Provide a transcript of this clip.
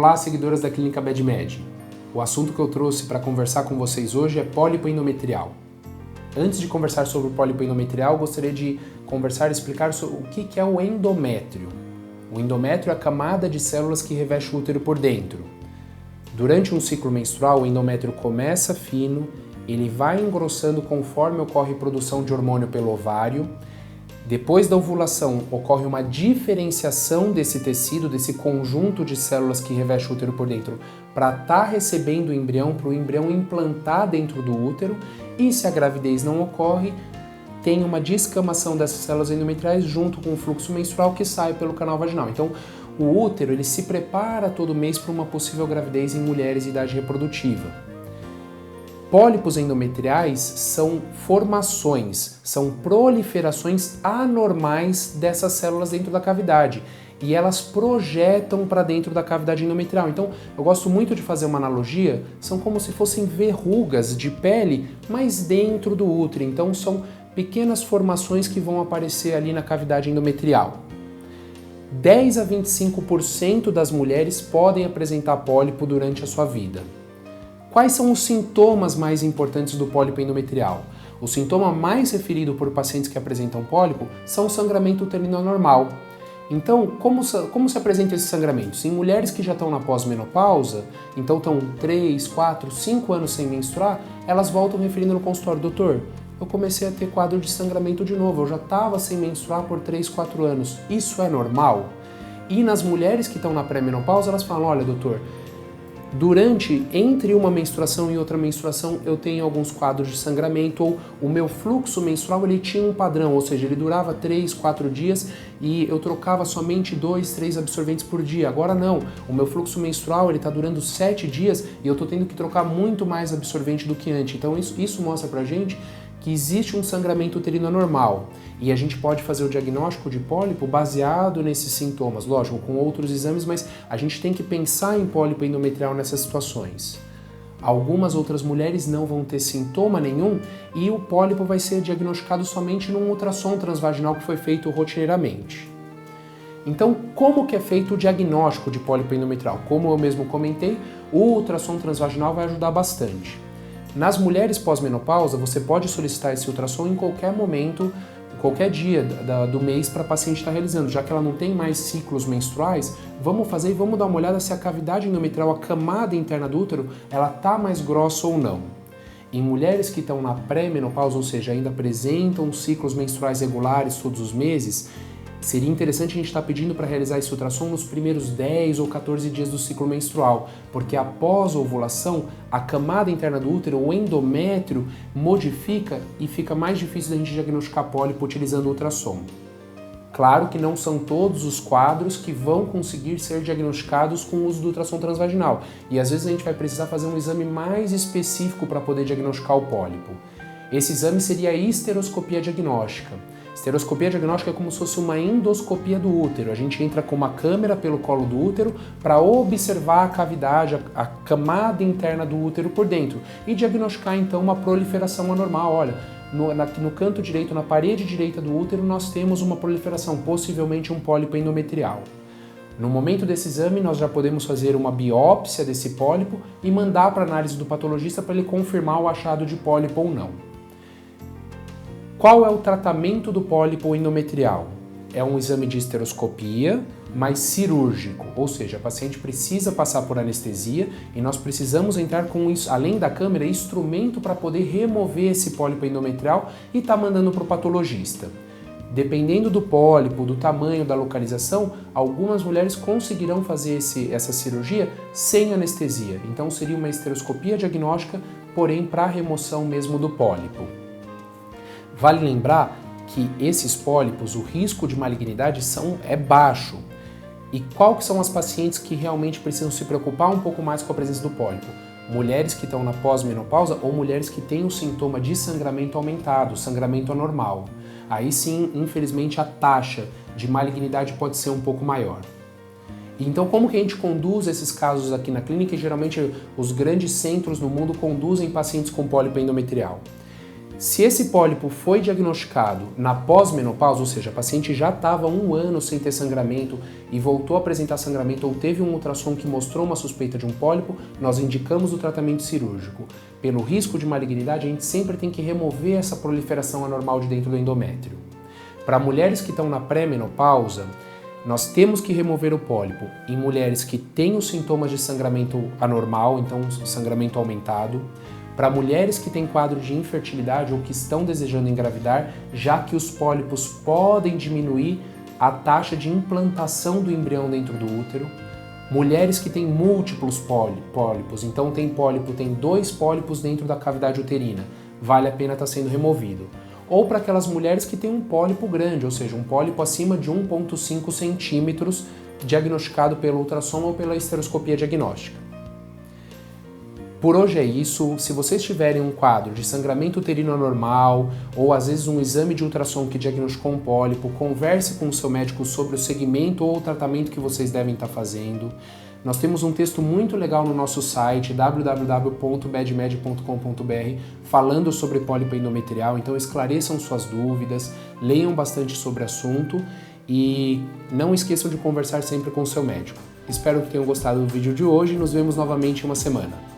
Olá, seguidoras da Clínica BadMed. O assunto que eu trouxe para conversar com vocês hoje é pólipo endometrial. Antes de conversar sobre o pólipo endometrial, gostaria de conversar e explicar sobre o que é o endométrio. O endométrio é a camada de células que reveste o útero por dentro. Durante um ciclo menstrual, o endométrio começa fino, ele vai engrossando conforme ocorre produção de hormônio pelo ovário. Depois da ovulação, ocorre uma diferenciação desse tecido, desse conjunto de células que reveste o útero por dentro, para estar recebendo o embrião, para o embrião implantar dentro do útero, e se a gravidez não ocorre, tem uma descamação dessas células endometriais junto com o fluxo menstrual que sai pelo canal vaginal. Então, o útero ele se prepara todo mês para uma possível gravidez em mulheres de idade reprodutiva. Pólipos endometriais são formações, são proliferações anormais dessas células dentro da cavidade e elas projetam para dentro da cavidade endometrial. Então, eu gosto muito de fazer uma analogia, são como se fossem verrugas de pele, mas dentro do útero. Então, são pequenas formações que vão aparecer ali na cavidade endometrial. 10 a 25% das mulheres podem apresentar pólipo durante a sua vida. Quais são os sintomas mais importantes do pólipo endometrial? O sintoma mais referido por pacientes que apresentam pólipo são o sangramento uterino anormal. Então, como se apresenta esse sangramento? Em mulheres que já estão na pós-menopausa, então estão 3, 4, 5 anos sem menstruar, elas voltam referindo no consultório: doutor, eu comecei a ter quadro de sangramento de novo, eu já estava sem menstruar por 3, 4 anos, isso é normal? E nas mulheres que estão na pré-menopausa, elas falam: olha, doutor, entre uma menstruação e outra menstruação eu tenho alguns quadros de sangramento, ou o meu fluxo menstrual ele tinha um padrão, ou seja, ele durava 3, 4 dias e eu trocava somente 2, 3 absorventes por dia. Agora não, o meu fluxo menstrual ele está durando 7 dias e eu estou tendo que trocar muito mais absorvente do que antes. Então isso mostra pra gente que existe um sangramento uterino anormal e a gente pode fazer o diagnóstico de pólipo baseado nesses sintomas, lógico, com outros exames, mas a gente tem que pensar em pólipo endometrial nessas situações. Algumas outras mulheres não vão ter sintoma nenhum e o pólipo vai ser diagnosticado somente num ultrassom transvaginal que foi feito rotineiramente. Então, como que é feito o diagnóstico de pólipo endometrial? Como eu mesmo comentei, o ultrassom transvaginal vai ajudar bastante. Nas mulheres pós-menopausa, você pode solicitar esse ultrassom em qualquer momento, qualquer dia do mês para a paciente estar realizando. Já que ela não tem mais ciclos menstruais, vamos fazer e vamos dar uma olhada se a cavidade endometrial, a camada interna do útero, ela está mais grossa ou não. Em mulheres que estão na pré-menopausa, ou seja, ainda apresentam ciclos menstruais regulares todos os meses, seria interessante a gente estar pedindo para realizar esse ultrassom nos primeiros 10 ou 14 dias do ciclo menstrual, porque após a ovulação, a camada interna do útero, o endométrio, modifica e fica mais difícil da gente diagnosticar pólipo utilizando o ultrassom. Claro que não são todos os quadros que vão conseguir ser diagnosticados com o uso do ultrassom transvaginal, e às vezes a gente vai precisar fazer um exame mais específico para poder diagnosticar o pólipo. Esse exame seria a histeroscopia diagnóstica. Histeroscopia diagnóstica é como se fosse uma endoscopia do útero. A gente entra com uma câmera pelo colo do útero para observar a cavidade, a camada interna do útero por dentro e diagnosticar então uma proliferação anormal. Olha, no canto direito, na parede direita do útero, nós temos uma proliferação, possivelmente um pólipo endometrial. No momento desse exame, nós já podemos fazer uma biópsia desse pólipo e mandar para a análise do patologista para ele confirmar o achado de pólipo ou não. Qual é o tratamento do pólipo endometrial? É um exame de histeroscopia, mas cirúrgico, ou seja, a paciente precisa passar por anestesia e nós precisamos entrar com, além da câmera, instrumento para poder remover esse pólipo endometrial e estar mandando para o patologista. Dependendo do pólipo, do tamanho, da localização, algumas mulheres conseguirão fazer essa cirurgia sem anestesia. Então seria uma histeroscopia diagnóstica, porém para a remoção mesmo do pólipo. Vale lembrar que esses pólipos, o risco de malignidade é baixo. E qual que são as pacientes que realmente precisam se preocupar um pouco mais com a presença do pólipo? Mulheres que estão na pós-menopausa ou mulheres que têm o sintoma de sangramento aumentado, sangramento anormal. Aí sim, infelizmente, a taxa de malignidade pode ser um pouco maior. Então, como que a gente conduz esses casos aqui na clínica? E geralmente os grandes centros no mundo conduzem pacientes com pólipo endometrial. Se esse pólipo foi diagnosticado na pós-menopausa, ou seja, a paciente já estava 1 ano sem ter sangramento e voltou a apresentar sangramento ou teve um ultrassom que mostrou uma suspeita de um pólipo, nós indicamos o tratamento cirúrgico. Pelo risco de malignidade, a gente sempre tem que remover essa proliferação anormal de dentro do endométrio. Para mulheres que estão na pré-menopausa, nós temos que remover o pólipo em mulheres que têm os sintomas de sangramento anormal, então sangramento aumentado, para mulheres que têm quadro de infertilidade ou que estão desejando engravidar, já que os pólipos podem diminuir a taxa de implantação do embrião dentro do útero, mulheres que têm múltiplos pólipos, então tem 2 pólipos dentro da cavidade uterina, vale a pena estar sendo removido. Ou para aquelas mulheres que têm um pólipo grande, ou seja, um pólipo acima de 1,5 centímetros, diagnosticado pelo ultrassom ou pela esteroscopia diagnóstica. Por hoje é isso. Se vocês tiverem um quadro de sangramento uterino anormal ou às vezes um exame de ultrassom que diagnosticou um pólipo, converse com o seu médico sobre o segmento ou o tratamento que vocês devem estar fazendo. Nós temos um texto muito legal no nosso site www.bedmed.com.br falando sobre pólipo endometrial, então esclareçam suas dúvidas, leiam bastante sobre o assunto e não esqueçam de conversar sempre com o seu médico. Espero que tenham gostado do vídeo de hoje e nos vemos novamente em uma semana.